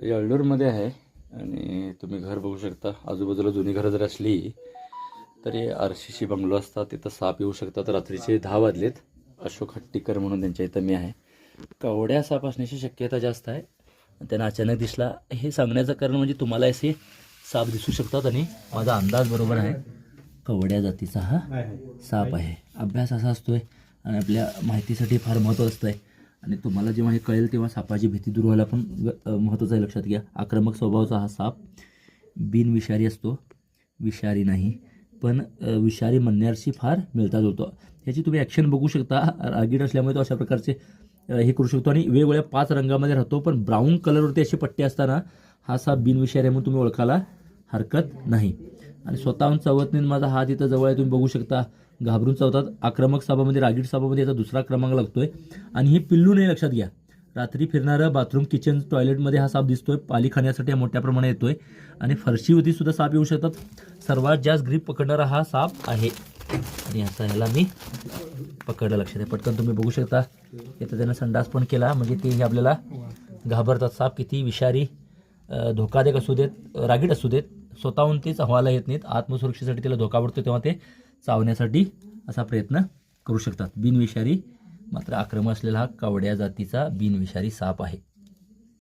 येळ्ळूरमध्ये आहे आणि तुम्ही घर बघू शकता. आजूबाजूला जुनी घरं जर असली तरी RCC बंगलो असतात, तिथं साप येऊ शकतात. रात्रीचे 10 वाजलेत. अशोक हट्टीकर म्हणून त्यांच्या इथं मी आहे. कवड्या साप असण्याची शक्यता जास्त आहे. त्यांना अचानक दिसला हे सांगण्याचं कारण म्हणजे तुम्हाला असे साप दिसू शकतात आणि माझा अंदाज बरोबर आहे. कवड्या जातीचा हा साप आहे. अभ्यास असा असतो आहे आणि आपल्या माहितीसाठी फार महत्त्वाचं असतं आहे. आणि तुम्हाला जेव्हा हे कळेल तेव्हा सापाची भीती दूर व्हायला पण महत्त्वाचं आहे. लक्षात घ्या. आक्रमक स्वभावाचा हा साप बिनविषारी असतो, विषारी नाही. पण विषारी म्हणण्याशी फार मिळता जुळतो. ह्याची तुम्ही ॲक्शन बघू शकता. रागीट असल्यामुळे तो अशा प्रकारचे हे करू शकतो आणि वेगवेगळ्या 5 रंगामध्ये राहतो. पण ब्राऊन कलरवरती अशी पट्टी असताना हा साप बिनविषारी आहे म्हणून तुम्ही ओळखायला हरकत नाही. आणि स्वतःहून चवत नाही. माझा हात इथं जवळ आहे, तुम्ही बघू शकता. घाबरून चावतात. आक्रमक सापामध्ये, रागीट सापामध्ये याचा 2रा क्रमांक लागतोय. आणि हे पिल्लू नाही, लक्षात घ्या. रात्री फिरणारं बाथरूम, किचन, टॉयलेटमध्ये हा साप दिसतोय. पाली खाण्यासाठी हा मोठ्या प्रमाणात येतोय. आणि फरशीवरती सुद्धा साप येऊ शकतात. सर्वात जास्त ग्रीप पकडणारा हा साप आहे. आणि आता ह्याला मी पकडलं, लक्षात आहे. पटकन तुम्ही बघू शकता. इथं त्यानं संडास पण केला, म्हणजे ते आपल्याला घाबरतात. साप किती विषारी, धोकादायक असू देत, रागीट असू देत, स्वतःहून ते चावायला येत नाहीत. आत्मसुरक्षेसाठी त्याला धोका पडतो तेव्हा ते चावण्यासाठी असा प्रयत्न करू शकतात. बिनविषारी मात्र आक्रमक असलेला हा कवड्या जातीचा बिनविषारी साप आहे.